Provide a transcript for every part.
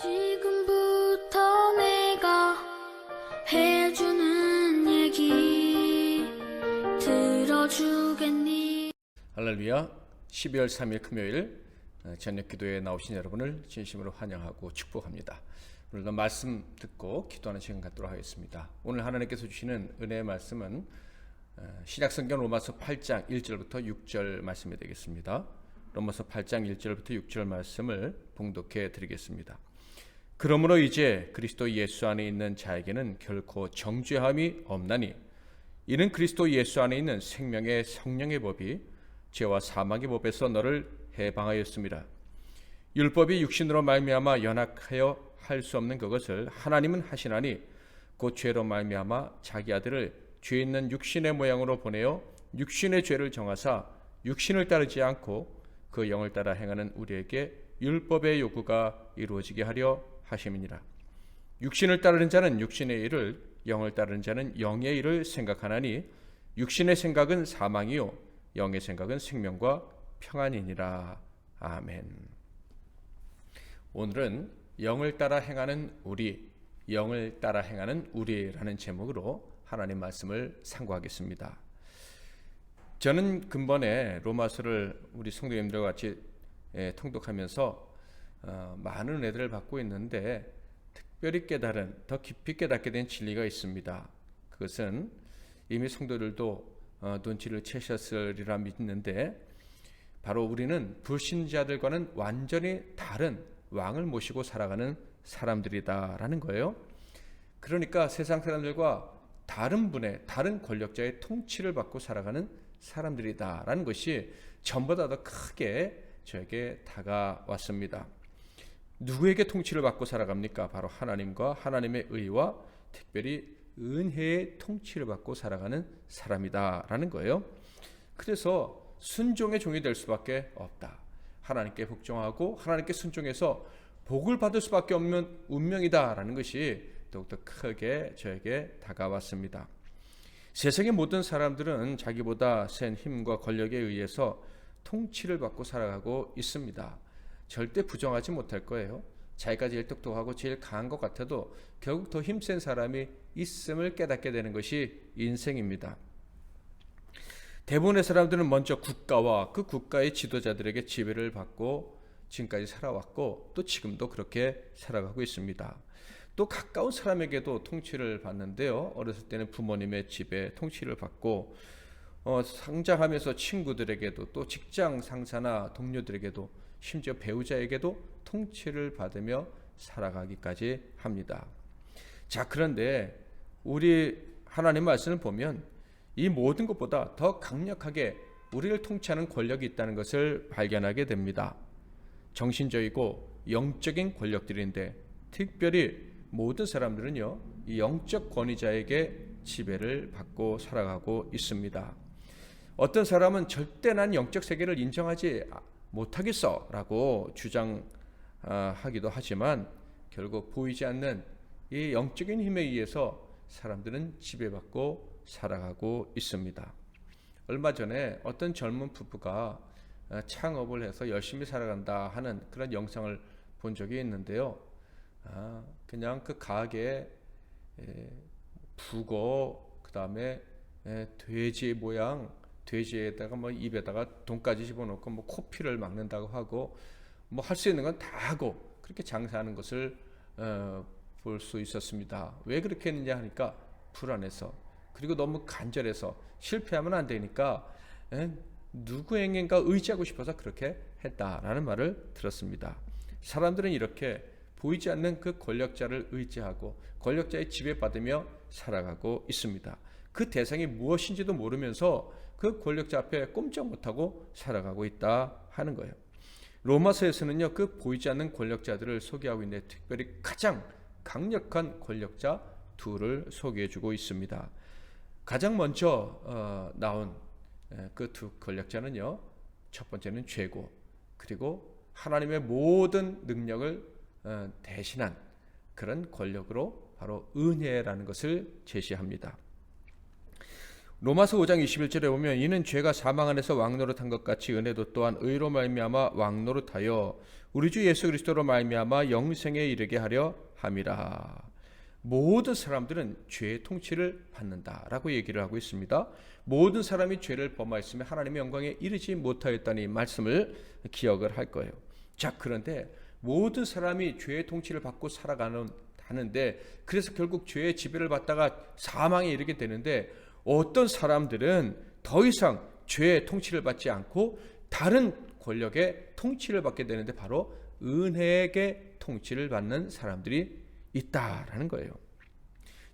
지금부터 내가 해주는 얘기 들어주겠니? 할렐루야. 12월 3일 금요일 저녁 기도에 나오신 여러분을 진심으로 환영하고 축복합니다. 오늘도 말씀 듣고 기도하는 시간 갖도록 하겠습니다. 오늘 하나님께서 주시는 은혜의 말씀은 신약성경 로마서 8장 1절부터 6절 말씀이 되겠습니다. 로마서 8장 1절부터 6절 말씀을 봉독해 드리겠습니다. 그러므로 이제 그리스도 예수 안에 있는 자에게는 결코 정죄함이 없나니 이는 그리스도 예수 안에 있는 생명의 성령의 법이 죄와 사망의 법에서 너를 해방하였습니다. 율법이 육신으로 말미암아 연약하여 할 수 없는 그것을 하나님은 하시나니 곧 죄로 말미암아 자기 아들을 죄 있는 육신의 모양으로 보내어 육신의 죄를 정하사 육신을 따르지 않고 그 영을 따라 행하는 우리에게 율법의 요구가 이루어지게 하려 하심이니라. 육신을 따르는 자는 육신의 일을, 영을 따르는 자는 영의 일을 생각하나니 육신의 생각은 사망이요 영의 생각은 생명과 평안이니라. 아멘. 오늘은 영을 따라 행하는 우리, 영을 따라 행하는 우리라는 제목으로 하나님 말씀을 상고하겠습니다. 저는 근본에 로마서를 우리 성도님들과 같이 통독하면서 많은 은혜들을 받고 있는데 특별히 깨달은, 더 깊이 깨닫게 된 진리가 있습니다. 그것은 이미 성도들도 눈치를 채셨으리라 믿는데 바로 우리는 불신자들과는 완전히 다른 왕을 모시고 살아가는 사람들이다라는 거예요. 그러니까 세상 사람들과 다른 분의, 다른 권력자의 통치를 받고 살아가는 사람들이다라는 것이 전보다 더 크게 저에게 다가왔습니다. 누구에게 통치를 받고 살아갑니까? 바로 하나님과 하나님의 의와 특별히 은혜의 통치를 받고 살아가는 사람이다라는 거예요. 그래서 순종의 종이 될 수밖에 없다. 하나님께 복종하고 하나님께 순종해서 복을 받을 수밖에 없는 운명이다라는 것이 더욱더 크게 저에게 다가왔습니다. 세상의 모든 사람들은 자기보다 센 힘과 권력에 의해서 통치를 받고 살아가고 있습니다. 절대 부정하지 못할 거예요. 자기가 제일 똑똑하고 제일 강한 것 같아도 결국 더 힘센 사람이 있음을 깨닫게 되는 것이 인생입니다. 대부분의 사람들은 먼저 국가와 그 국가의 지도자들에게 지배를 받고 지금까지 살아왔고 또 지금도 그렇게 살아가고 있습니다. 또 가까운 사람에게도 통치를 받는데요. 어렸을 때는 부모님의 지배, 통치를 받고 성장하면서 친구들에게도 또 직장 상사나 동료들에게도 심지어 배우자에게도 통치를 받으며 살아가기까지 합니다. 자, 그런데 우리 하나님 말씀을 보면 이 모든 것보다 더 강력하게 우리를 통치하는 권력이 있다는 것을 발견하게 됩니다. 정신적이고 영적인 권력들인데 특별히 모든 사람들은요, 이 영적 권위자에게 지배를 받고 살아가고 있습니다. 어떤 사람은 절대 난 영적 세계를 인정하지 못하겠어 라고 주장하기도 하지만 결국 보이지 않는 이 영적인 힘에 의해서 사람들은 지배받고 살아가고 있습니다. 얼마 전에 어떤 젊은 부부가 창업을 해서 열심히 살아간다 하는 그런 영상을 본 적이 있는데요. 그냥 그 가게에 북어, 그 다음에 돼지 모양, 돼지에다가 뭐 입에다가 돈까지 집어넣고 뭐 코피를 막는다고 하고 뭐 할 수 있는 건 다 하고 그렇게 장사하는 것을 볼 수 있었습니다. 왜 그렇게 했느냐 하니까 불안해서, 그리고 너무 간절해서, 실패하면 안 되니까 누구에게인가 의지하고 싶어서 그렇게 했다라는 말을 들었습니다. 사람들은 이렇게 보이지 않는 그 권력자를 의지하고 권력자의 지배받으며 살아가고 있습니다. 그 대상이 무엇인지도 모르면서 그 권력자 앞에 꼼짝 못하고 살아가고 있다 하는 거예요. 로마서에서는요, 그 보이지 않는 권력자들을 소개하고 있는데 특별히 가장 강력한 권력자 둘을 소개해주고 있습니다. 가장 먼저 나온 그 두 권력자는요, 첫 번째는 죄고, 그리고 하나님의 모든 능력을 대신한 그런 권력으로 바로 은혜라는 것을 제시합니다. 로마서 5장 21절에 보면 이는 죄가 사망 안에서 왕노릇한 것 같이 은혜도 또한 의로 말미암아 왕노릇하여 우리 주 예수 그리스도로 말미암아 영생에 이르게 하려 함이라. 모든 사람들은 죄의 통치를 받는다라고 얘기를 하고 있습니다. 모든 사람이 죄를 범하였으면 하나님의 영광에 이르지 못하였다는 말씀을 기억을 할 거예요. 자, 그런데 모든 사람이 죄의 통치를 받고 살아가는데, 그래서 결국 죄의 지배를 받다가 사망에 이르게 되는데, 어떤 사람들은 더 이상 죄의 통치를 받지 않고 다른 권력의 통치를 받게 되는데, 바로 은혜의 통치를 받는 사람들이 있다라는 거예요.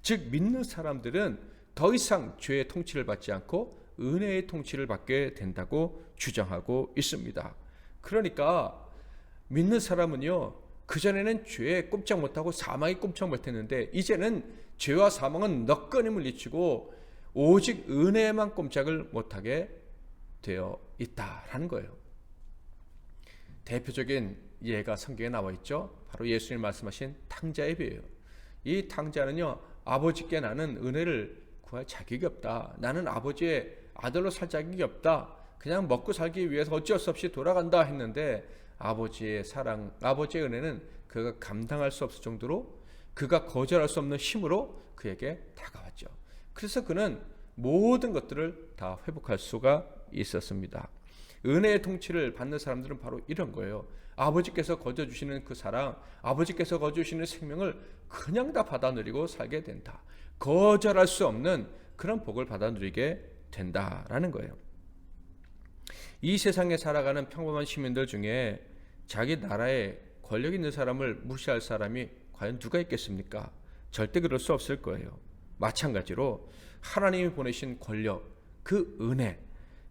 즉, 믿는 사람들은 더 이상 죄의 통치를 받지 않고 은혜의 통치를 받게 된다고 주장하고 있습니다. 그러니까 믿는 사람은요, 그전에는 죄에 꼼짝 못하고 사망에 꼼짝 못했는데, 이제는 죄와 사망은 너끈히 물리치고 오직 은혜에만 꼼짝을 못하게 되어 있다라는 거예요. 대표적인 예가 성경에 나와 있죠. 바로 예수님 말씀하신 탕자의 비유예요. 이 탕자는요, 아버지께 나는 은혜를 구할 자격이 없다, 나는 아버지의 아들로 살 자격이 없다, 그냥 먹고 살기 위해서 어쩔 수 없이 돌아간다 했는데, 아버지의 사랑, 아버지의 은혜는 그가 감당할 수 없을 정도로, 그가 거절할 수 없는 힘으로 그에게 다가왔죠. 그래서 그는 모든 것들을 다 회복할 수가 있었습니다. 은혜의 통치를 받는 사람들은 바로 이런 거예요. 아버지께서 거저주시는 그 사랑, 아버지께서 거저주시는 생명을 그냥 다 받아 누리고 살게 된다. 거절할 수 없는 그런 복을 받아 누리게 된다라는 거예요. 이 세상에 살아가는 평범한 시민들 중에 자기 나라에 권력 있는 사람을 무시할 사람이 과연 누가 있겠습니까? 절대 그럴 수 없을 거예요. 마찬가지로 하나님이 보내신 권력, 그 은혜,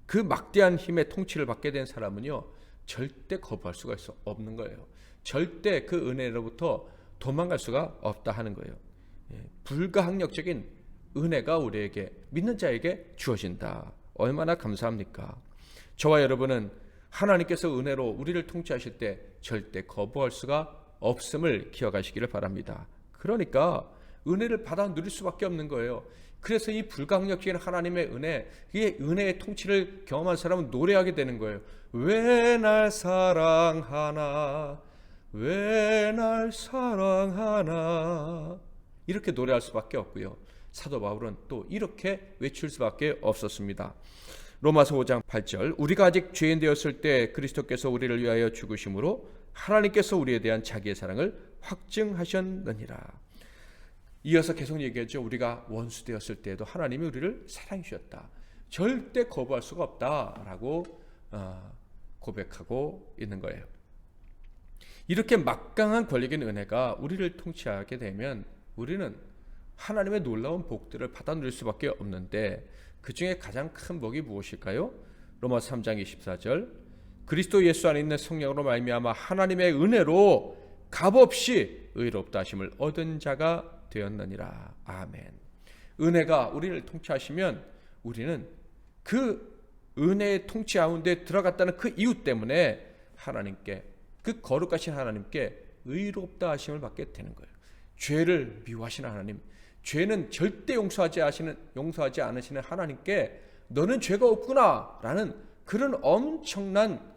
그 막대한 힘의 통치를 받게 된 사람은요, 절대 거부할 수가 없는 거예요. 절대 그 은혜로부터 도망갈 수가 없다 하는 거예요. 불가항력적인 은혜가 우리에게, 믿는 자에게 주어진다. 얼마나 감사합니까? 저와 여러분은 하나님께서 은혜로 우리를 통치하실 때 절대 거부할 수가 없음을 기억하시기를 바랍니다. 그러니까 은혜를 받아 누릴 수밖에 없는 거예요. 그래서 이 불가항력적인 하나님의 은혜, 이 은혜의 통치를 경험한 사람은 노래하게 되는 거예요. 왜 날 사랑하나, 왜 날 사랑하나, 이렇게 노래할 수밖에 없고요. 사도 바울은 또 이렇게 외칠 수밖에 없었습니다. 로마서 5장 8절, 우리가 아직 죄인 되었을 때 그리스도께서 우리를 위하여 죽으심으로 하나님께서 우리에 대한 자기의 사랑을 확증하셨느니라. 이어서 계속 얘기했죠. 우리가 원수 되었을 때에도 하나님이 우리를 사랑해 주셨다. 절대 거부할 수가 없다라고 고백하고 있는 거예요. 이렇게 막강한 권력인 은혜가 우리를 통치하게 되면 우리는 하나님의 놀라운 복들을 받아 누릴 수밖에 없는데, 그 중에 가장 큰 복이 무엇일까요? 로마서 3장 24절, 그리스도 예수 안에 있는 성령으로 말미암아 하나님의 은혜로 값없이 의롭다 하심을 얻은 자가 되었느니라. 아멘. 은혜가 우리를 통치하시면 우리는 그 은혜의 통치 가운데 들어갔다는 그 이유 때문에 하나님께, 그 거룩하신 하나님께 의롭다 하심을 받게 되는 거예요. 죄를 미워하시는 하나님, 죄는 절대 용서하지 않으시는 하나님께 너는 죄가 없구나 라는 그런 엄청난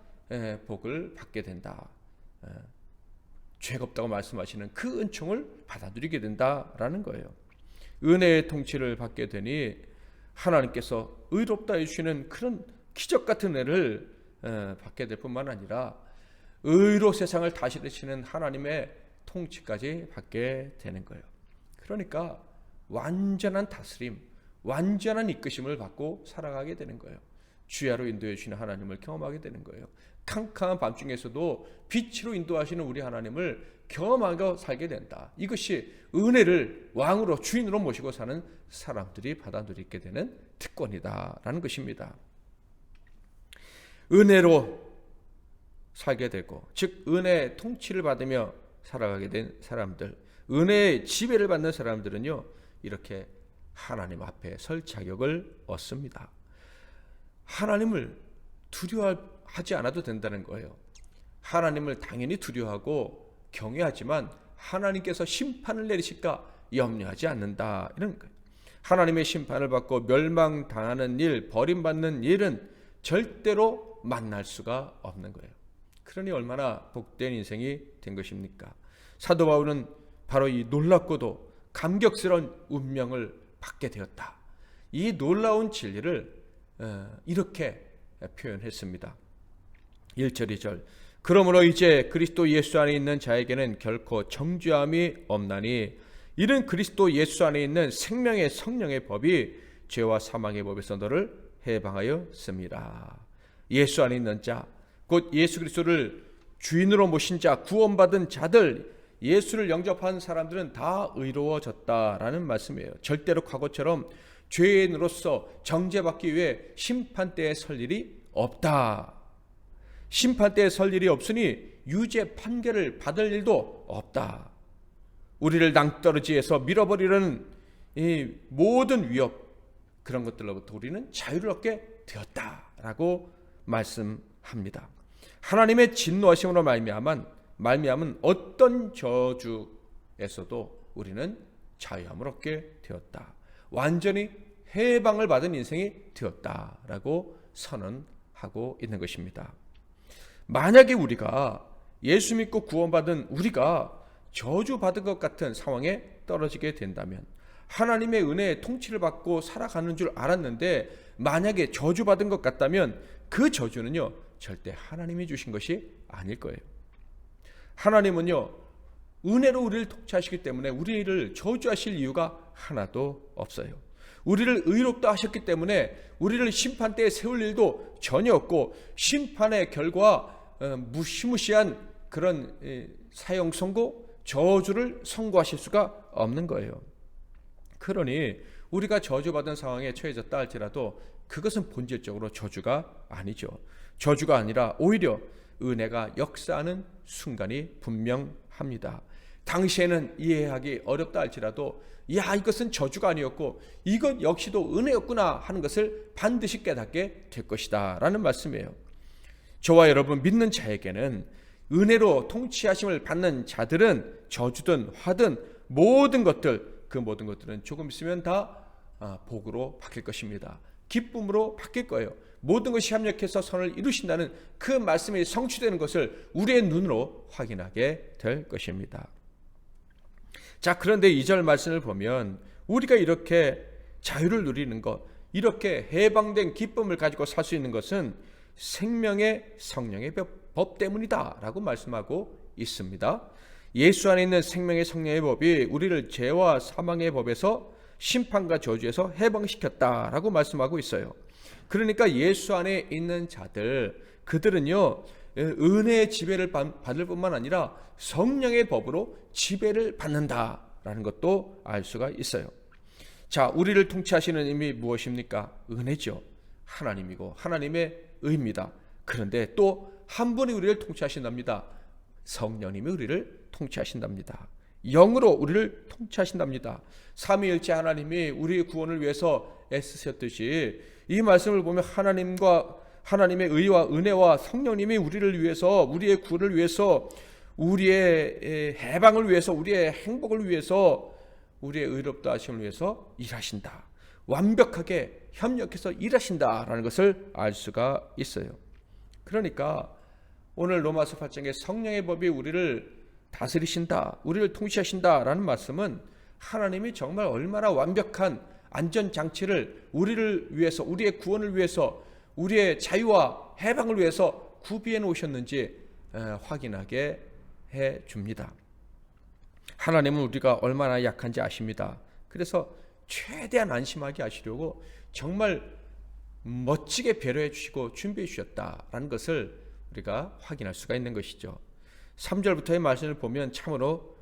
복을 받게 된다. 죄가 없다고 말씀하시는 그 은총을 받아 누리게 된다라는 거예요. 은혜의 통치를 받게 되니 하나님께서 의롭다 해주시는 그런 기적 같은 은혜를 받게 될 뿐만 아니라 의로 세상을 다스리시는 하나님의 통치까지 받게 되는 거예요. 그러니까 완전한 다스림, 완전한 이끄심을 받고 살아가게 되는 거예요. 주야로 인도해 주시는 하나님을 경험하게 되는 거예요. 캄캄한 밤중에서도 빛으로 인도하시는 우리 하나님을 경험하고 살게 된다. 이것이 은혜를 왕으로, 주인으로 모시고 사는 사람들이 받아 누리게 되는 특권이다라는 것입니다. 은혜로 살게 되고, 즉 은혜의 통치를 받으며 살아가게 된 사람들, 은혜의 지배를 받는 사람들은요, 이렇게 하나님 앞에 설 자격을 얻습니다. 하나님을 두려워하지 않아도 된다는 거예요. 하나님을 당연히 두려워하고 경외하지만 하나님께서 심판을 내리실까 염려하지 않는다, 이런 거예요. 하나님의 심판을 받고 멸망당하는 일, 버림받는 일은 절대로 만날 수가 없는 거예요. 그러니 얼마나 복된 인생이 된 것입니까? 사도 바울은 바로 이 놀랍고도 감격스러운 운명을 받게 되었다. 이 놀라운 진리를 이렇게 표현했습니다. 1절 2절 그러므로 이제 그리스도 예수 안에 있는 자에게는 결코 정죄함이 없나니 이는 그리스도 예수 안에 있는 생명의 성령의 법이 죄와 사망의 법에서 너를 해방하였습니다. 예수 안에 있는 자, 곧 예수 그리스도를 주인으로 모신 자, 구원받은 자들, 예수를 영접한 사람들은 다 의로워졌다라는 말씀이에요. 절대로 과거처럼 죄인으로서 정죄받기 위해 심판대에 설 일이 없다. 심판대에 설 일이 없으니 유죄 판결을 받을 일도 없다. 우리를 낭떠러지에서 밀어버리려는 이 모든 위협, 그런 것들로부터 우리는 자유를 얻게 되었다라고 말씀합니다. 하나님의 진노하심으로 말미암은 어떤 저주에서도 우리는 자유함을 얻게 되었다. 완전히 해방을 받은 인생이 되었다라고 선언하고 있는 것입니다. 만약에 우리가 예수 믿고 구원받은 우리가 저주받은 것 같은 상황에 떨어지게 된다면, 하나님의 은혜의 통치를 받고 살아가는 줄 알았는데 만약에 저주받은 것 같다면 그 저주는요 절대 하나님이 주신 것이 아닐 거예요. 하나님은요 은혜로 우리를 통치하시기 때문에 우리를 저주하실 이유가 하나도 없어요. 우리를 의롭다 하셨기 때문에 우리를 심판대에 세울 일도 전혀 없고, 심판의 결과 무시무시한 그런 사형 선고, 저주를 선고하실 수가 없는 거예요. 그러니 우리가 저주받은 상황에 처해졌다 할지라도 그것은 본질적으로 저주가 아니죠. 저주가 아니라 오히려 은혜가 역사하는 순간이 분명합니다. 당시에는 이해하기 어렵다 할지라도 이것은 저주가 아니었고 이것 역시도 은혜였구나 하는 것을 반드시 깨닫게 될 것이다 라는 말씀이에요. 저와 여러분 믿는 자에게는 은혜로 통치하심을 받는 자들은 저주든 화든 모든 것들, 그 모든 것들은 조금 있으면 다 복으로 바뀔 것입니다. 기쁨으로 바뀔 거예요. 모든 것이 합력해서 선을 이루신다는 그 말씀이 성취되는 것을 우리의 눈으로 확인하게 될 것입니다. 자, 그런데 2절 말씀을 보면 우리가 이렇게 자유를 누리는 것, 이렇게 해방된 기쁨을 가지고 살 수 있는 것은 생명의 성령의 법 때문이다 라고 말씀하고 있습니다. 예수 안에 있는 생명의 성령의 법이 우리를 죄와 사망의 법에서 심판과 저주에서 해방시켰다라고 말씀하고 있어요. 그러니까 예수 안에 있는 자들, 그들은요 은혜의 지배를 받을 뿐만 아니라 성령의 법으로 지배를 받는다라는 것도 알 수가 있어요. 자, 우리를 통치하시는 힘이 무엇입니까? 은혜죠. 하나님이고 하나님의 의입니다. 그런데 또 한 분이 우리를 통치하신답니다. 성령님이 우리를 통치하신답니다. 영으로 우리를 통치하신답니다. 삼위일체 하나님이 우리의 구원을 위해서 애쓰셨듯이 이 말씀을 보면 하나님의 의와 은혜와 성령님이 우리를 위해서, 우리의 구원을 위해서, 우리의 해방을 위해서, 우리의 행복을 위해서, 우리의 의롭다 하심을 위해서 일하신다. 완벽하게 협력해서 일하신다라는 것을 알 수가 있어요. 그러니까 오늘 로마서 8장의 성령의 법이 우리를 다스리신다, 우리를 통치하신다라는 말씀은 하나님이 정말 얼마나 완벽한 안전장치를 우리를 위해서, 우리의 구원을 위해서, 우리의 자유와 해방을 위해서 구비해 놓으셨는지 확인하게 해줍니다. 하나님은 우리가 얼마나 약한지 아십니다. 그래서 최대한 안심하게 하시려고 정말 멋지게 배려해 주시고 준비해 주셨다라는 것을 우리가 확인할 수가 있는 것이죠. 3절부터의 말씀을 보면 참으로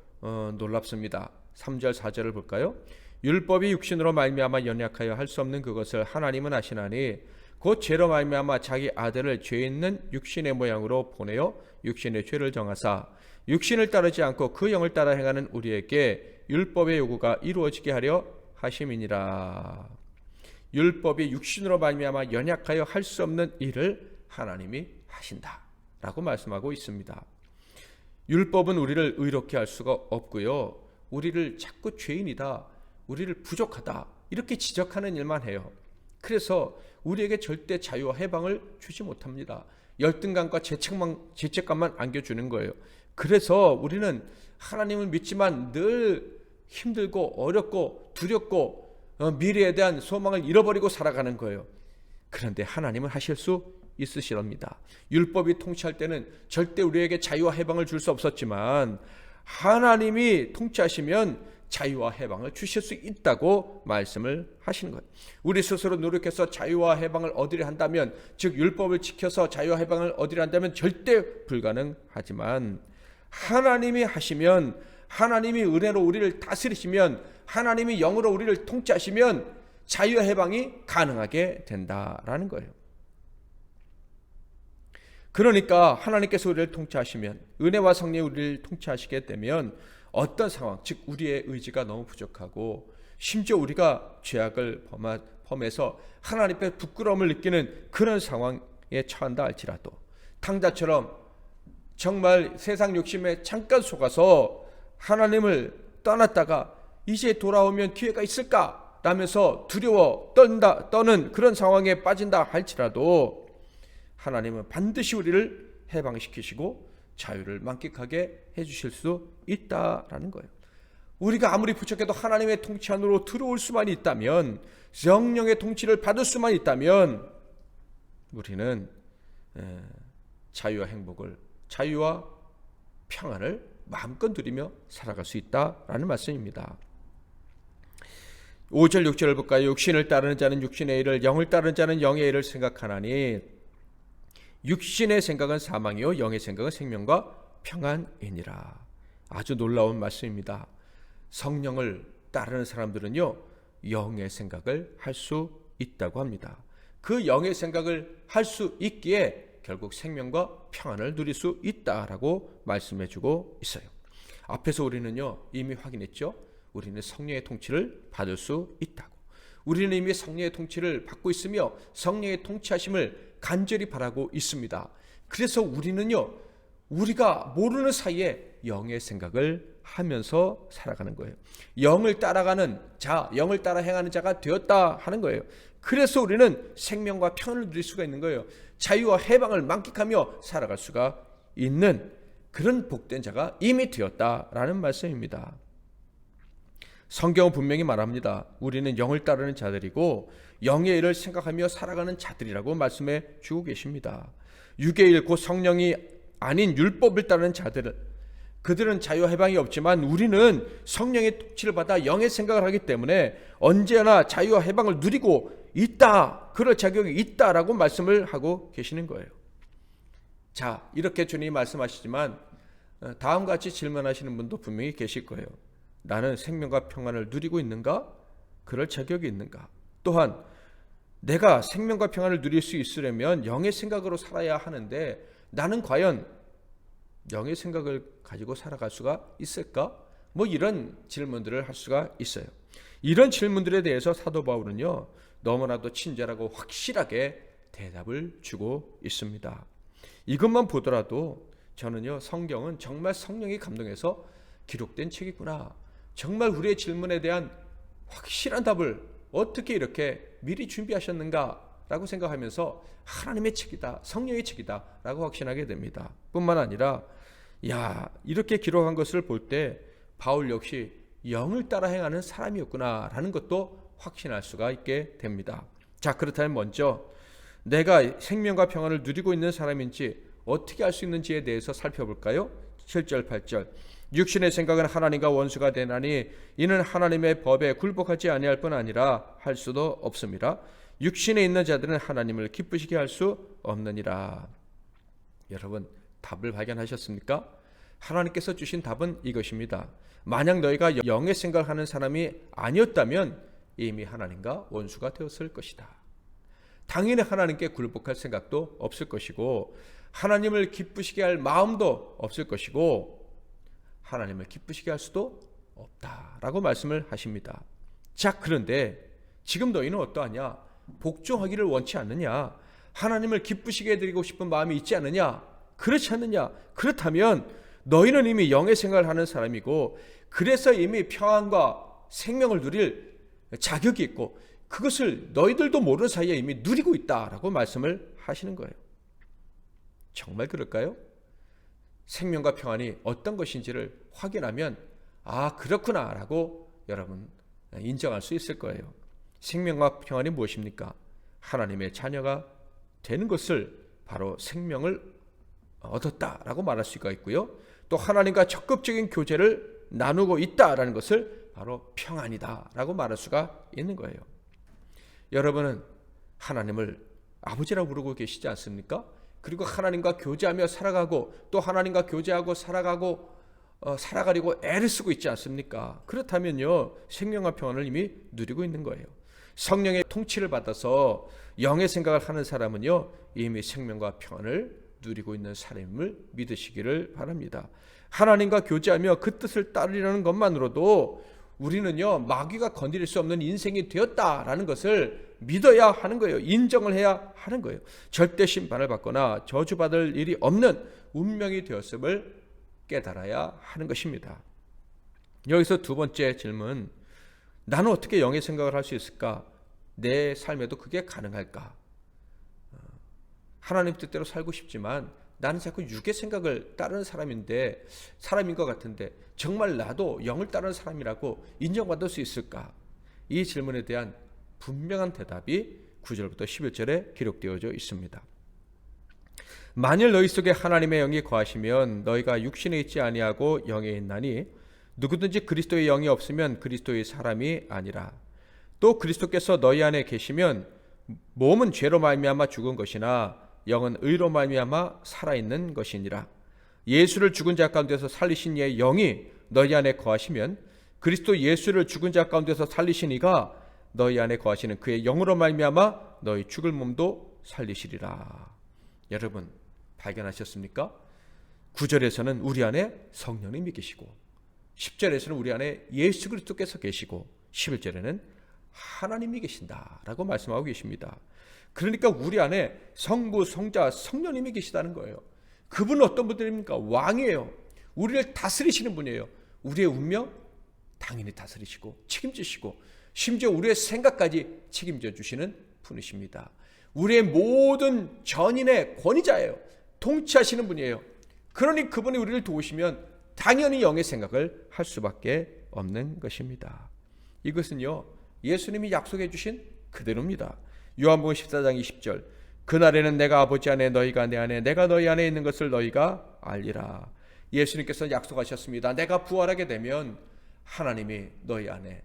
놀랍습니다. 3절 4절을 볼까요? 율법이 육신으로 말미암아 연약하여 할 수 없는 그것을 하나님은 아시나니 곧 죄로 말미암아 자기 아들을 죄 있는 육신의 모양으로 보내어 육신의 죄를 정하사 육신을 따르지 않고 그 영을 따라 행하는 우리에게 율법의 요구가 이루어지게 하려 하심이니라. 율법이 육신으로 말미암아 연약하여 할 수 없는 일을 하나님이 하신다라고 말씀하고 있습니다. 율법은 우리를 의롭게 할 수가 없고요, 우리를 자꾸 죄인이다, 우리를 부족하다 이렇게 지적하는 일만 해요. 그래서 우리에게 절대 자유와 해방을 주지 못합니다. 열등감과 죄책감만 안겨주는 거예요. 그래서 우리는 하나님을 믿지만 늘 힘들고 어렵고 두렵고 미래에 대한 소망을 잃어버리고 살아가는 거예요. 그런데 하나님은 하실 수 있으시랍니다. 율법이 통치할 때는 절대 우리에게 자유와 해방을 줄 수 없었지만 하나님이 통치하시면 자유와 해방을 주실 수 있다고 말씀을 하시는 거예요. 우리 스스로 노력해서 자유와 해방을 얻으려 한다면, 즉 율법을 지켜서 자유와 해방을 얻으려 한다면 절대 불가능하지만 하나님이 하시면, 하나님이 은혜로 우리를 다스리시면, 하나님이 영으로 우리를 통치하시면 자유와 해방이 가능하게 된다라는 거예요. 그러니까 하나님께서 우리를 통치하시면, 은혜와 성령이 우리를 통치하시게 되면 어떤 상황, 즉 우리의 의지가 너무 부족하고 심지어 우리가 죄악을 범해서 하나님 앞에 부끄러움을 느끼는 그런 상황에 처한다 할지라도 탕자처럼 정말 세상 욕심에 잠깐 속아서 하나님을 떠났다가 이제 돌아오면 기회가 있을까 라면서 두려워 떠는 그런 상황에 빠진다 할지라도 하나님은 반드시 우리를 해방시키시고 자유를 만끽하게 해주실 수 있다라는 거예요. 우리가 아무리 부족해도 하나님의 통치 안으로 들어올 수만 있다면, 성령의 통치를 받을 수만 있다면 우리는 자유와 행복을, 자유와 평안을 마음껏 누리며 살아갈 수 있다라는 말씀입니다. 5절 6절을 볼까요? 육신을 따르는 자는 육신의 일을, 영을 따르는 자는 영의 일을 생각하나니 육신의 생각은 사망이요 영의 생각은 생명과 평안이니라. 아주 놀라운 말씀입니다. 성령을 따르는 사람들은요 영의 생각을 할 수 있다고 합니다. 그 영의 생각을 할 수 있기에 결국 생명과 평안을 누릴 수 있다라고 말씀해 주고 있어요. 앞에서 우리는요 이미 확인했죠. 우리는 성령의 통치를 받을 수 있다고. 우리는 이미 성령의 통치를 받고 있으며 성령의 통치하심을 간절히 바라고 있습니다. 그래서 우리는요 우리가 모르는 사이에 영의 생각을 하면서 살아가는 거예요. 영을 따라가는 자, 영을 따라 행하는 자가 되었다 하는 거예요. 그래서 우리는 생명과 평안을 누릴 수가 있는 거예요. 자유와 해방을 만끽하며 살아갈 수가 있는 그런 복된 자가 이미 되었다라는 말씀입니다. 성경은 분명히 말합니다. 우리는 영을 따르는 자들이고 영의 일을 생각하며 살아가는 자들이라고 말씀해 주고 계십니다. 육의 일 곧 성령이 아닌 율법을 따르는 자들, 그들은 자유와 해방이 없지만 우리는 성령의 통치를 받아 영의 생각을 하기 때문에 언제나 자유와 해방을 누리고 있다, 그럴 자격이 있다라고 말씀을 하고 계시는 거예요. 자, 이렇게 주님이 말씀하시지만 다음과 같이 질문하시는 분도 분명히 계실 거예요. 나는 생명과 평안을 누리고 있는가? 그럴 자격이 있는가? 또한 내가 생명과 평안을 누릴 수 있으려면 영의 생각으로 살아야 하는데 나는 과연 영의 생각을 가지고 살아갈 수가 있을까? 뭐 이런 질문들을 할 수가 있어요. 이런 질문들에 대해서 사도 바울은요 너무나도 친절하고 확실하게 대답을 주고 있습니다. 이것만 보더라도 저는요 성경은 정말 성령이 감동해서 기록된 책이구나, 정말 우리의 질문에 대한 확실한 답을 어떻게 이렇게 미리 준비하셨는가 라고 생각하면서 하나님의 책이다, 성령의 책이다 라고 확신하게 됩니다. 뿐만 아니라 이렇게 기록한 것을 볼 때 바울 역시 영을 따라 행하는 사람이었구나 라는 것도 확신할 수가 있게 됩니다. 자, 그렇다면 먼저 내가 생명과 평안을 누리고 있는 사람인지 어떻게 알 수 있는지에 대해서 살펴볼까요? 7절 8절 육신의 생각은 하나님과 원수가 되나니 이는 하나님의 법에 굴복하지 아니할 뿐 아니라 할 수도 없습니다. 육신에 있는 자들은 하나님을 기쁘시게 할 수 없느니라. 여러분 답을 발견하셨습니까? 하나님께서 주신 답은 이것입니다. 만약 너희가 영의 생각을 하는 사람이 아니었다면 이미 하나님과 원수가 되었을 것이다. 당연히 하나님께 굴복할 생각도 없을 것이고 하나님을 기쁘시게 할 마음도 없을 것이고 하나님을 기쁘시게 할 수도 없다라고 말씀을 하십니다. 자, 그런데 지금 너희는 어떠하냐? 복종하기를 원치 않느냐? 하나님을 기쁘시게 해드리고 싶은 마음이 있지 않느냐? 그렇지 않느냐? 그렇다면 너희는 이미 영의 생각을 하는 사람이고 그래서 이미 평안과 생명을 누릴 자격이 있고 그것을 너희들도 모르는 사이에 이미 누리고 있다라고 말씀을 하시는 거예요. 정말 그럴까요? 생명과 평안이 어떤 것인지를 확인하면 그렇구나 라고 여러분 인정할 수 있을 거예요. 생명과 평안이 무엇입니까? 하나님의 자녀가 되는 것을 바로 생명을 얻었다라고 말할 수가 있고요. 또 하나님과 적극적인 교제를 나누고 있다라는 것을 바로 평안이다라고 말할 수가 있는 거예요. 여러분은 하나님을 아버지라고 부르고 계시지 않습니까? 그리고 하나님과 교제하며 살아가고 또 하나님과 교제하고 살아가려고 애를 쓰고 있지 않습니까? 그렇다면요, 생명과 평안을 이미 누리고 있는 거예요. 성령의 통치를 받아서 영의 생각을 하는 사람은요, 이미 생명과 평안을 누리고 있는 사람임을 믿으시기를 바랍니다. 하나님과 교제하며 그 뜻을 따르려는 것만으로도 우리는요, 마귀가 건드릴 수 없는 인생이 되었다라는 것을 믿어야 하는 거예요. 인정을 해야 하는 거예요. 절대 심판을 받거나 저주받을 일이 없는 운명이 되었음을 깨달아야 하는 것입니다. 여기서 두 번째 질문, 나는 어떻게 영의 생각을 할 수 있을까? 내 삶에도 그게 가능할까? 하나님 뜻대로 살고 싶지만 나는 자꾸 육의 생각을 따르는 사람인 것 같은데 정말 나도 영을 따르는 사람이라고 인정받을 수 있을까? 이 질문에 대한 분명한 대답이 9절부터 11절에 기록되어져 있습니다. 만일 너희 속에 하나님의 영이 거하시면 너희가 육신에 있지 아니하고 영에 있나니 누구든지 그리스도의 영이 없으면 그리스도의 사람이 아니라 또 그리스도께서 너희 안에 계시면 몸은 죄로 말미암아 죽은 것이나 영은 의로 말미암아 살아있는 것이니라. 예수를 죽은 자 가운데서 살리신 이의 영이 너희 안에 거하시면 그리스도 예수를 죽은 자 가운데서 살리신 이가 너희 안에 거하시는 그의 영으로 말미암아 너희 죽을 몸도 살리시리라. 여러분 발견하셨습니까? 9절에서는 우리 안에 성령님이 계시고 10절에서는 우리 안에 예수 그리스도께서 계시고 11절에는 하나님이 계신다라고 말씀하고 계십니다. 그러니까 우리 안에 성부, 성자, 성령님이 계시다는 거예요. 그분은 어떤 분들입니까? 왕이에요. 우리를 다스리시는 분이에요. 우리의 운명 당연히 다스리시고 책임지시고 심지어 우리의 생각까지 책임져 주시는 분이십니다. 우리의 모든 전인의 권위자예요. 통치하시는 분이에요. 그러니 그분이 우리를 도우시면 당연히 영의 생각을 할 수밖에 없는 것입니다. 이것은요, 예수님이 약속해 주신 그대로입니다. 요한복음 14장 20절, 그날에는 내가 아버지 안에 너희가 내 안에 내가 너희 안에 있는 것을 너희가 알리라. 예수님께서 약속하셨습니다. 내가 부활하게 되면 하나님이 너희 안에,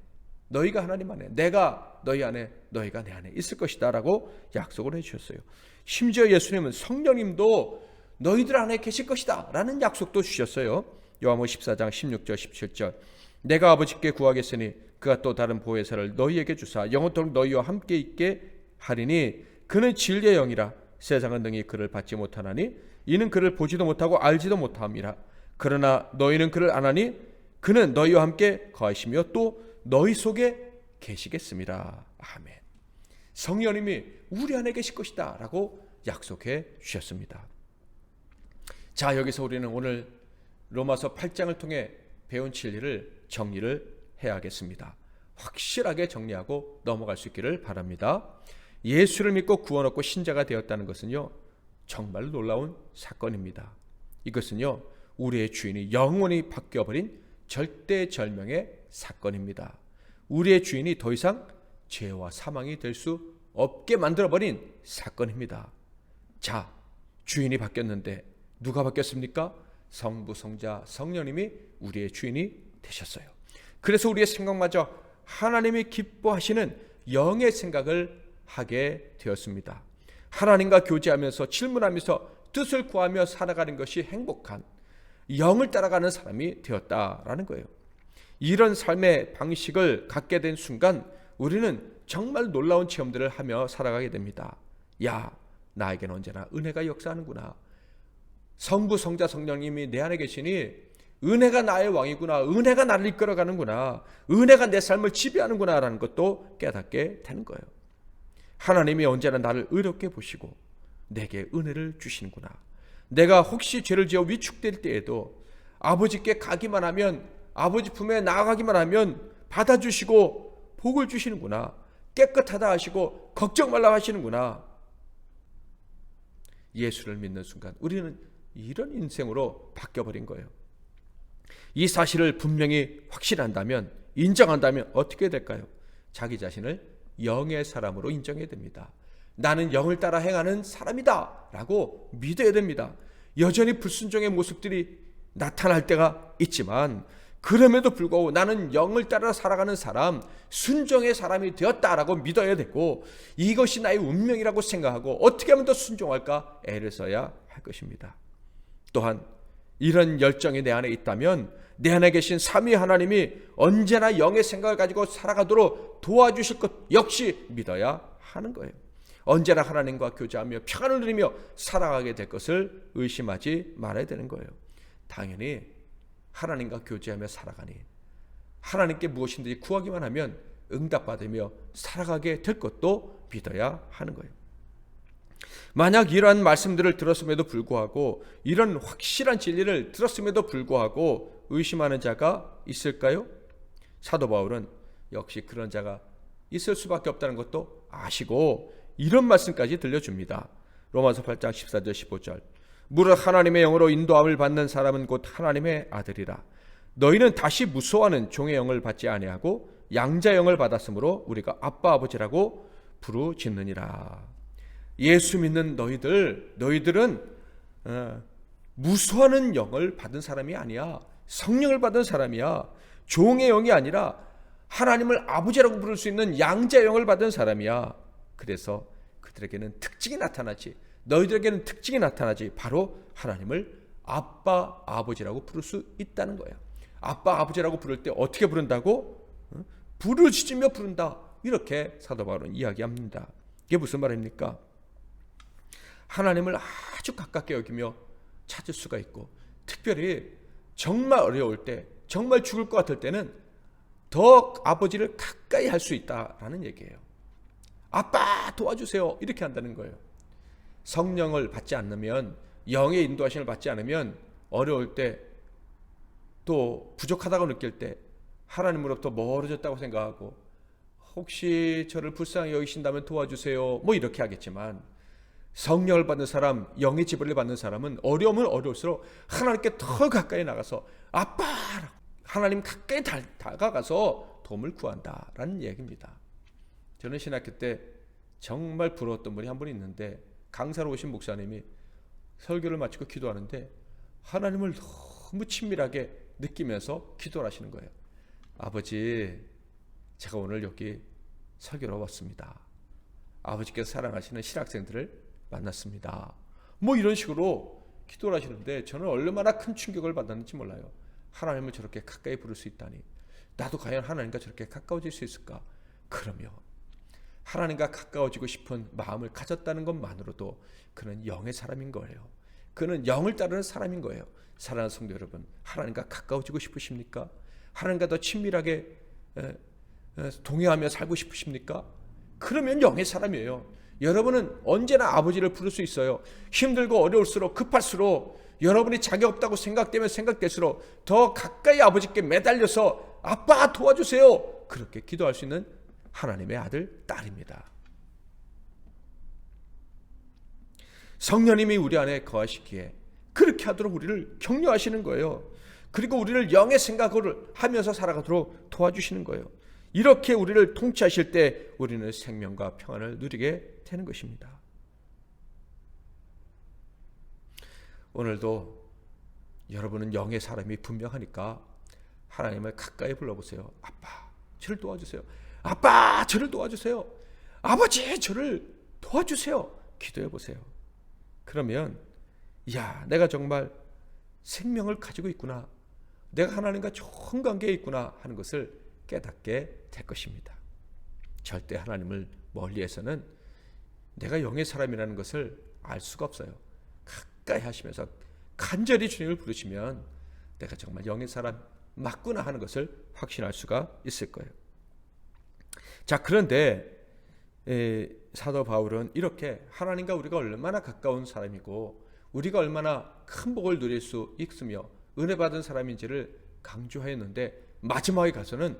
너희가 하나님 안에, 내가 너희 안에, 너희가 내 안에 있을 것이다 라고 약속을 해주셨어요. 심지어 예수님은 성령님도 너희들 안에 계실 것이다 라는 약속도 주셨어요. 요한복음 14장 16절 17절, 내가 아버지께 구하겠으니 그가 또 다른 보혜사를 너희에게 주사 영원토록 너희와 함께 있게 하리니 그는 진리의 영이라. 세상은 능히 그를 받지 못하나니 이는 그를 보지도 못하고 알지도 못함이라. 그러나 너희는 그를 아나니 그는 너희와 함께 거하시며 또 너희 속에 계시겠습니다. 아멘. 성령님이 우리 안에 계실 것이다 라고 약속해 주셨습니다. 자, 여기서 우리는 오늘 로마서 8장을 통해 배운 진리를 정리를 해야겠습니다. 확실하게 정리하고 넘어갈 수 있기를 바랍니다. 예수를 믿고 구원 얻고 신자가 되었다는 것은요, 정말 놀라운 사건입니다. 이것은요, 우리의 주인이 영원히 바뀌어버린 절대절명의 사건입니다. 우리의 주인이 더 이상 죄와 사망이 될 수 없게 만들어버린 사건입니다. 자, 주인이 바뀌었는데 누가 바뀌었습니까? 성부, 성자, 성령님이 우리의 주인이 되셨어요. 그래서 우리의 생각마저 하나님이 기뻐하시는 영의 생각을 하게 되었습니다. 하나님과 교제하면서 질문하면서 뜻을 구하며 살아가는 것이 행복한 영을 따라가는 사람이 되었다라는 거예요. 이런 삶의 방식을 갖게 된 순간 우리는 정말 놀라운 체험들을 하며 살아가게 됩니다. 야, 나에게는 언제나 은혜가 역사하는구나. 성부, 성자, 성령님이 내 안에 계시니 은혜가 나의 왕이구나. 은혜가 나를 이끌어가는구나. 은혜가 내 삶을 지배하는구나 라는 것도 깨닫게 되는 거예요. 하나님이 언제나 나를 의롭게 보시고 내게 은혜를 주시는구나. 내가 혹시 죄를 지어 위축될 때에도 아버지께 가기만 하면, 아버지 품에 나아가기만 하면 받아주시고 복을 주시는구나. 깨끗하다 하시고 걱정 말라 하시는구나. 예수를 믿는 순간 우리는 이런 인생으로 바뀌어버린 거예요. 이 사실을 분명히 확신한다면, 인정한다면 어떻게 될까요? 자기 자신을 영의 사람으로 인정해야 됩니다. 나는 영을 따라 행하는 사람이다 라고 믿어야 됩니다. 여전히 불순종의 모습들이 나타날 때가 있지만 그럼에도 불구하고 나는 영을 따라 살아가는 사람, 순종의 사람이 되었다라고 믿어야 되고, 이것이 나의 운명이라고 생각하고 어떻게 하면 더 순종할까 애를 써야 할 것입니다. 또한 이런 열정이 내 안에 있다면 내 안에 계신 삼위 하나님이 언제나 영의 생각을 가지고 살아가도록 도와주실 것 역시 믿어야 하는 거예요. 언제나 하나님과 교제하며 평안을 누리며 살아가게 될 것을 의심하지 말아야 되는 거예요. 당연히 하나님과 교제하며 살아가니 하나님께 무엇인지 구하기만 하면 응답받으며 살아가게 될 것도 믿어야 하는 거예요. 만약 이러한 말씀들을 들었음에도 불구하고, 이런 확실한 진리를 들었음에도 불구하고 의심하는 자가 있을까요? 사도 바울은 역시 그런 자가 있을 수밖에 없다는 것도 아시고 이런 말씀까지 들려줍니다. 로마서 8장 14절 15절. 무릇 하나님의 영으로 인도함을 받는 사람은 곧 하나님의 아들이라. 너희는 다시 무소하는 종의 영을 받지 아니하고 양자 영을 받았으므로 우리가 아빠 아버지라고 부르짖느니라. 예수 믿는 너희들은 무소하는 영을 받은 사람이 아니야. 성령을 받은 사람이야. 종의 영이 아니라 하나님을 아버지라고 부를 수 있는 양자 영을 받은 사람이야. 그래서 그들에게는 특징이 나타나지. 너희들에게는 특징이 나타나지. 바로 하나님을 아빠 아버지라고 부를 수 있다는 거예요. 아빠 아버지라고 부를 때 어떻게 부른다고? 부르짖으며 부른다. 이렇게 사도 바울은 이야기합니다. 이게 무슨 말입니까? 하나님을 아주 가깝게 여기며 찾을 수가 있고, 특별히 정말 어려울 때, 정말 죽을 것 같을 때는 더 아버지를 가까이 할 수 있다라는 얘기예요. 아빠 도와주세요 이렇게 한다는 거예요. 성령을 받지 않으면, 영의 인도하심을 받지 않으면 어려울 때, 또 부족하다고 느낄 때 하나님으로부터 멀어졌다고 생각하고 혹시 저를 불쌍히 여기신다면 도와주세요 뭐 이렇게 하겠지만, 성령을 받는 사람, 영의 지배를 받는 사람은 어려우면 어려울수록 하나님께 더 가까이 나가서 아빠라고, 하나님 가까이 다가가서 도움을 구한다라는 얘기입니다. 저는 신학교 때 정말 부러웠던 분이 한 분 있는데, 강사로 오신 목사님이 설교를 마치고 기도하는데 하나님을 너무 친밀하게 느끼면서 기도를 하시는 거예요. 아버지, 제가 오늘 여기 설교로 왔습니다. 아버지께서 사랑하시는 신학생들을 만났습니다. 뭐 이런 식으로 기도를 하시는데 저는 얼마나 큰 충격을 받았는지 몰라요. 하나님을 저렇게 가까이 부를 수 있다니, 나도 과연 하나님과 저렇게 가까워질 수 있을까? 그러며 하나님과 가까워지고 싶은 마음을 가졌다는 것만으로도 그는 영의 사람인 거예요. 그는 영을 따르는 사람인 거예요. 사랑하는 성도 여러분, 하나님과 가까워지고 싶으십니까? 하나님과 더 친밀하게 동행하며 살고 싶으십니까? 그러면 영의 사람이에요. 여러분은 언제나 아버지를 부를 수 있어요. 힘들고 어려울수록, 급할수록, 여러분이 자격 없다고 생각되면 생각될수록 더 가까이 아버지께 매달려서 아빠 도와주세요 그렇게 기도할 수 있는 하나님의 아들, 딸입니다. 성령님이 우리 안에 거하시기에 그렇게 하도록 우리를 격려하시는 거예요. 그리고 우리를 영의 생각을 하면서 살아가도록 도와주시는 거예요. 이렇게 우리를 통치하실 때 우리는 생명과 평안을 누리게 되는 것입니다. 오늘도 여러분은 영의 사람이 분명하니까 하나님을 가까이 불러보세요. 아빠, 저를 도와주세요. 아빠, 저를 도와주세요. 아버지, 저를 도와주세요. 기도해보세요. 그러면 야, 내가 정말 생명을 가지고 있구나, 내가 하나님과 좋은 관계에 있구나 하는 것을 깨닫게 될 것입니다. 절대 하나님을 멀리해서는 내가 영의 사람이라는 것을 알 수가 없어요. 가까이 하시면서 간절히 주님을 부르시면 내가 정말 영의 사람 맞구나 하는 것을 확신할 수가 있을 거예요. 자, 그런데 사도 바울은 이렇게 하나님과 우리가 얼마나 가까운 사람이고 우리가 얼마나 큰 복을 누릴 수 있으며 은혜 받은 사람인지를 강조하였는데, 마지막에 가서는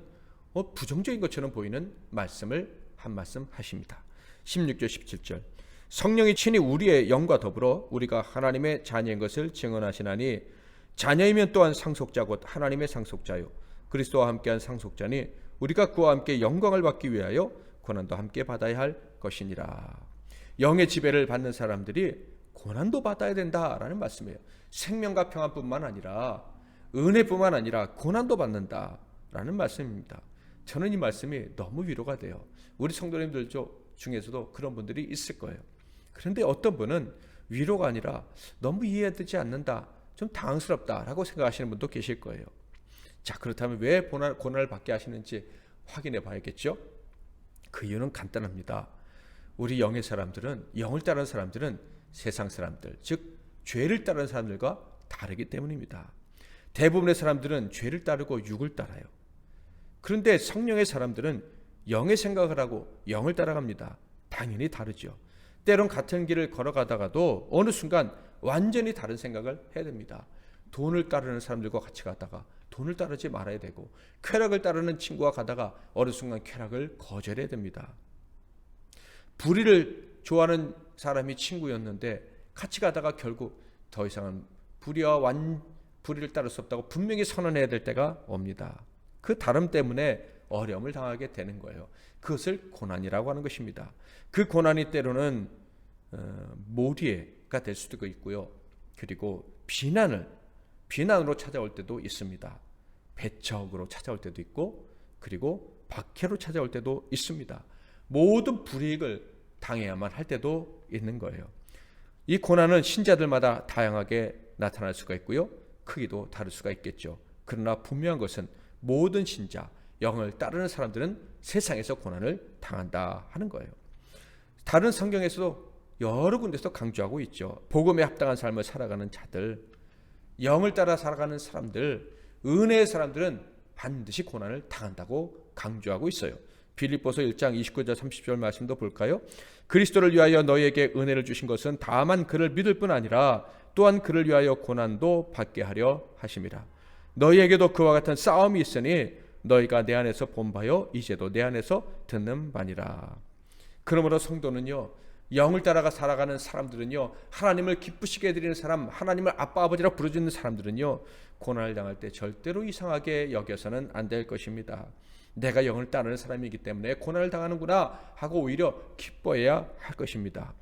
부정적인 것처럼 보이는 말씀을 한 말씀 하십니다. 16절 17절. 성령이 친히 우리의 영과 더불어 우리가 하나님의 자녀인 것을 증언하시나니 자녀이면 또한 상속자 곧 하나님의 상속자요 그리스도와 함께한 상속자니 우리가 그와 함께 영광을 받기 위하여 고난도 함께 받아야 할 것이니라. 영의 지배를 받는 사람들이 고난도 받아야 된다라는 말씀이에요. 생명과 평안뿐만 아니라 은혜뿐만 아니라 고난도 받는다라는 말씀입니다. 저는 이 말씀이 너무 위로가 돼요. 우리 성도님들 중에서도 그런 분들이 있을 거예요. 그런데 어떤 분은 위로가 아니라 너무 이해되지 않는다, 좀 당황스럽다라고 생각하시는 분도 계실 거예요. 자, 그렇다면 왜 고난을 받게 하시는지 확인해 봐야겠죠. 그 이유는 간단합니다. 우리 영의 사람들은, 영을 따르는 사람들은 세상 사람들, 즉 죄를 따르는 사람들과 다르기 때문입니다. 대부분의 사람들은 죄를 따르고 육을 따라요. 그런데 성령의 사람들은 영의 생각을 하고 영을 따라갑니다. 당연히 다르죠. 때론 같은 길을 걸어가다가도 어느 순간 완전히 다른 생각을 해야 됩니다. 돈을 따르는 사람들과 같이 가다가 돈을 따르지 말아야 되고, 쾌락을 따르는 친구와 가다가 어느 순간 쾌락을 거절해야 됩니다. 불의를 좋아하는 사람이 친구였는데 같이 가다가 결국 더 이상은 불의를 따를 수 없다고 분명히 선언해야 될 때가 옵니다. 그 다름 때문에 어려움을 당하게 되는 거예요. 그것을 고난이라고 하는 것입니다. 그 고난이 때로는 모리가 될 수도 있고요. 그리고 비난으로 찾아올 때도 있습니다. 배척으로 찾아올 때도 있고, 그리고 박해로 찾아올 때도 있습니다. 모든 불이익을 당해야만 할 때도 있는 거예요. 이 고난은 신자들마다 다양하게 나타날 수가 있고요. 크기도 다를 수가 있겠죠. 그러나 분명한 것은 모든 신자, 영을 따르는 사람들은 세상에서 고난을 당한다 하는 거예요. 다른 성경에서도 여러 군데서 강조하고 있죠. 복음에 합당한 삶을 살아가는 자들, 영을 따라 살아가는 사람들, 은혜의 사람들은 반드시 고난을 당한다고 강조하고 있어요. 빌립보서 1장 29절 30절 말씀도 볼까요? 그리스도를 위하여 너희에게 은혜를 주신 것은 다만 그를 믿을 뿐 아니라 또한 그를 위하여 고난도 받게 하려 하심이라. 너희에게도 그와 같은 싸움이 있으니 너희가 내 안에서 본 바요 이제도 내 안에서 듣는 바니라. 그러므로 성도는요, 영을 따라가 살아가는 사람들은요, 하나님을 기쁘시게 해드리는 사람, 하나님을 아빠 아버지라 부르짖는 사람들은요, 고난을 당할 때 절대로 이상하게 여겨서는 안 될 것입니다. 내가 영을 따르는 사람이기 때문에 고난을 당하는구나 하고 오히려 기뻐해야 할 것입니다.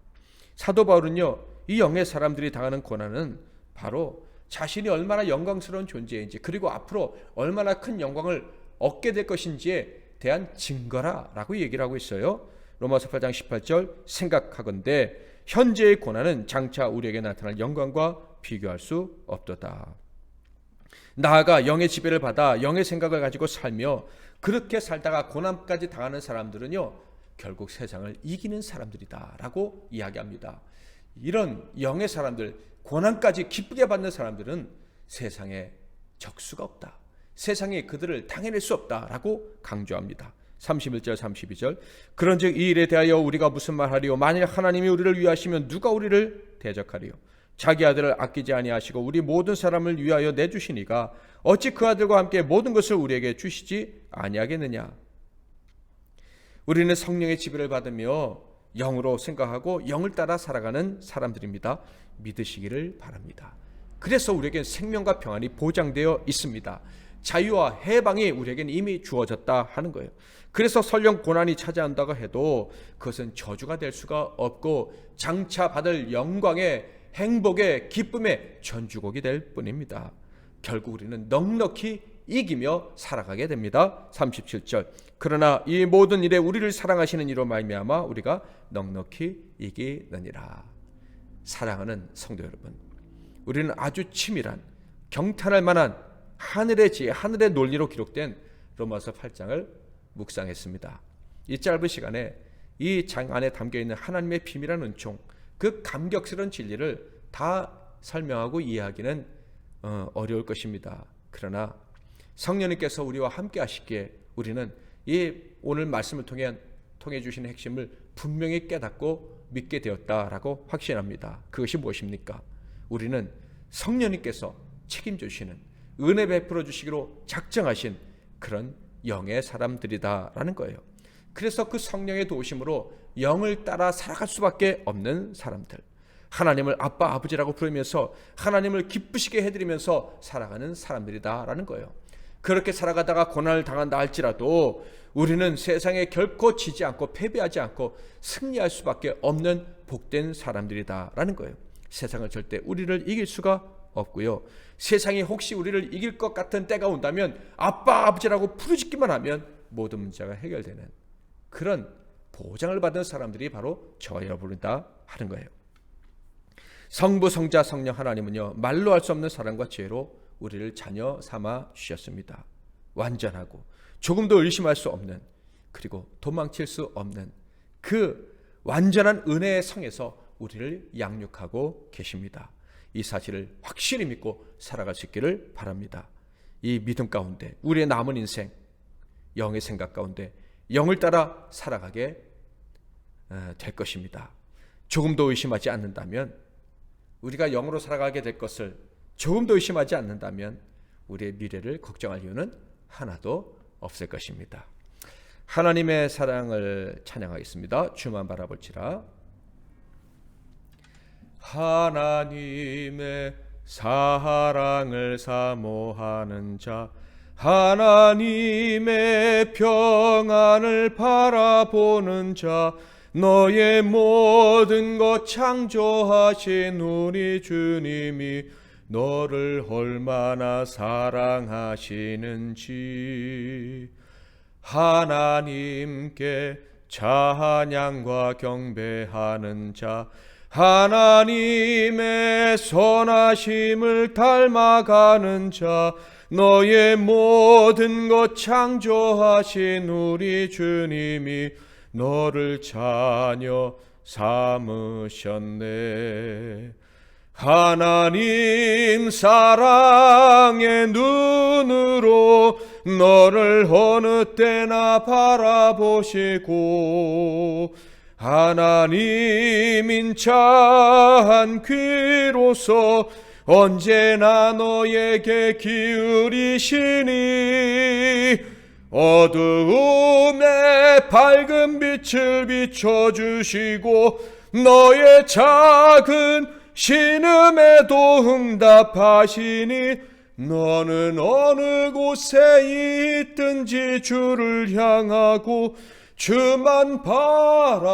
사도 바울은요, 이 영의 사람들이 당하는 고난은 바로 자신이 얼마나 영광스러운 존재인지, 그리고 앞으로 얼마나 큰 영광을 얻게 될 것인지에 대한 증거라라고 얘기를 하고 있어요. 로마서 8장 18절, 생각하건대 현재의 고난은 장차 우리에게 나타날 영광과 비교할 수 없도다. 나아가 영의 지배를 받아 영의 생각을 가지고 살며 그렇게 살다가 고난까지 당하는 사람들은요, 결국 세상을 이기는 사람들이다 라고 이야기합니다. 이런 영의 사람들, 고난까지 기쁘게 받는 사람들은 세상에 적수가 없다, 세상에 그들을 당해낼 수 없다 라고 강조합니다. 31절 32절, 그런즉 이 일에 대하여 우리가 무슨 말하리요? 만일 하나님이 우리를 위하시면 누가 우리를 대적하리요? 자기 아들을 아끼지 아니하시고 우리 모든 사람을 위하여 내주시니가 어찌 그 아들과 함께 모든 것을 우리에게 주시지 아니하겠느냐? 우리는 성령의 지배를 받으며 영으로 생각하고 영을 따라 살아가는 사람들입니다. 믿으시기를 바랍니다. 그래서 우리에겐 생명과 평안이 보장되어 있습니다. 자유와 해방이 우리에겐 이미 주어졌다 하는 거예요. 그래서 설령 고난이 찾아온다고 해도 그것은 저주가 될 수가 없고 장차 받을 영광의 행복의 기쁨의 전주곡이 될 뿐입니다. 결국 우리는 넉넉히 이기며 살아가게 됩니다. 37절, 그러나 이 모든 일에 우리를 사랑하시는 이로 말미암아 우리가 넉넉히 이기느니라. 사랑하는 성도 여러분, 우리는 아주 치밀한, 경탄할 만한 하늘의 지혜, 하늘의 논리로 기록된 로마서 8장을 묵상했습니다. 이 짧은 시간에 이 장 안에 담겨있는 하나님의 비밀한 은총, 그 감격스러운 진리를 다 설명하고 이해하기는 어려울 것입니다. 그러나 성령님께서 우리와 함께 하시기에 우리는 이 오늘 말씀을 통해 주신 핵심을 분명히 깨닫고 믿게 되었다라고 확신합니다. 그것이 무엇입니까? 우리는 성령님께서 책임져 주시는, 은혜 베풀어 주시기로 작정하신 그런 영의 사람들이다라는 거예요. 그래서 그 성령의 도우심으로 영을 따라 살아갈 수밖에 없는 사람들, 하나님을 아빠 아버지라고 부르면서 하나님을 기쁘시게 해드리면서 살아가는 사람들이다라는 거예요. 그렇게 살아가다가 고난을 당한다 할지라도 우리는 세상에 결코 지지 않고 패배하지 않고 승리할 수밖에 없는 복된 사람들이다라는 거예요. 세상은 절대 우리를 이길 수가 없고요. 세상이 혹시 우리를 이길 것 같은 때가 온다면 아빠 아버지라고 부르짖기만 하면 모든 문제가 해결되는 그런 보장을 받은 사람들이 바로 저와 여러분이다 하는 거예요. 성부, 성자, 성령 하나님은요, 말로 할 수 없는 사랑과 지혜로 우리를 자녀 삼아 주셨습니다. 완전하고 조금도 의심할 수 없는, 그리고 도망칠 수 없는 그 완전한 은혜의 성에서 우리를 양육하고 계십니다. 이 사실을 확실히 믿고 살아갈 수 있기를 바랍니다. 이 믿음 가운데 우리의 남은 인생, 영의 생각 가운데 영을 따라 살아가게 될 것입니다. 조금도 의심하지 않는다면, 우리가 영으로 살아가게 될 것을 조금도 의심하지 않는다면 우리의 미래를 걱정할 이유는 하나도 없을 것입니다. 하나님의 사랑을 찬양하겠습니다. 주만 바라볼지라. 하나님의 사랑을 사모하는 자, 하나님의 평안을 바라보는 자, 너의 모든 것 창조하신 우리 주님이 너를 얼마나 사랑하시는지 하나님께 찬양과 경배하는 자, 하나님의 선하심을 닮아가는 자, 너의 모든 것 창조하신 우리 주님이 너를 자녀 삼으셨네. 하나님 사랑의 눈으로 너를 어느 때나 바라보시고 하나님 인자한 귀로서 언제나 너에게 기울이시니 어두움에 밝은 빛을 비춰주시고 너의 작은 신음에도 응답하시니 너는 어느 곳에 있든지 주를 향하고 주만 바라볼지라.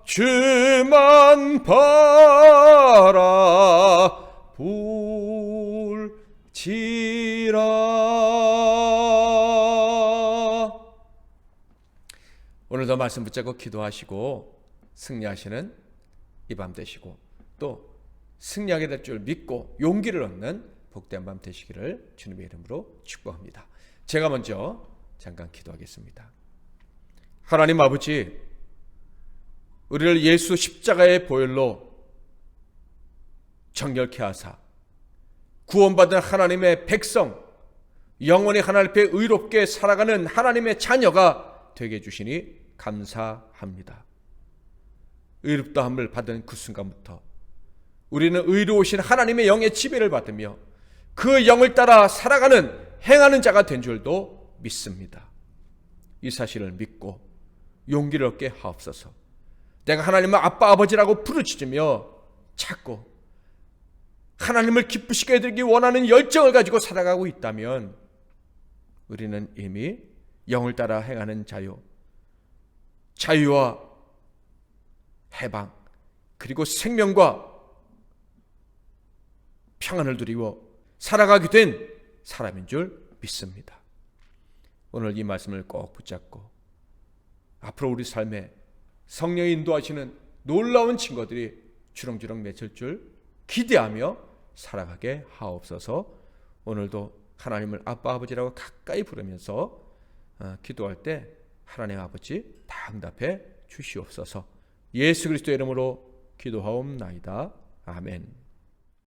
주만 바라볼지라. 오늘도 말씀 붙잡고 기도하시고 승리하시는 이 밤 되시고 또 승리하게 될 줄 믿고 용기를 얻는 복된 밤 되시기를 주님의 이름으로 축복합니다. 제가 먼저 잠깐 기도하겠습니다. 하나님 아버지, 우리를 예수 십자가의 보혈로 정결케 하사 구원받은 하나님의 백성, 영원히 하나님 앞에 의롭게 살아가는 하나님의 자녀가 되게 해주시니 감사합니다. 의롭다함을 받은 그 순간부터 우리는 의로우신 하나님의 영의 지배를 받으며 그 영을 따라 살아가는, 행하는 자가 된 줄도 믿습니다. 이 사실을 믿고 용기를 얻게 하옵소서. 내가 하나님을 아빠 아버지라고 부르짖으며 찾고 하나님을 기쁘시게 해드리기 원하는 열정을 가지고 살아가고 있다면 우리는 이미 영을 따라 행하는 자유와 해방, 그리고 생명과 평안을 누리고 살아가게 된 사람인 줄 믿습니다. 오늘 이 말씀을 꼭 붙잡고 앞으로 우리 삶에 성령이 인도하시는 놀라운 증거들이 주렁주렁 맺힐 줄 기대하며 살아가게 하옵소서. 오늘도 하나님을 아빠 아버지라고 가까이 부르면서 기도할 때 하나님 아버지 다 응답해 주시옵소서. 예수 그리스도의 이름으로 기도하옵나이다. 아멘.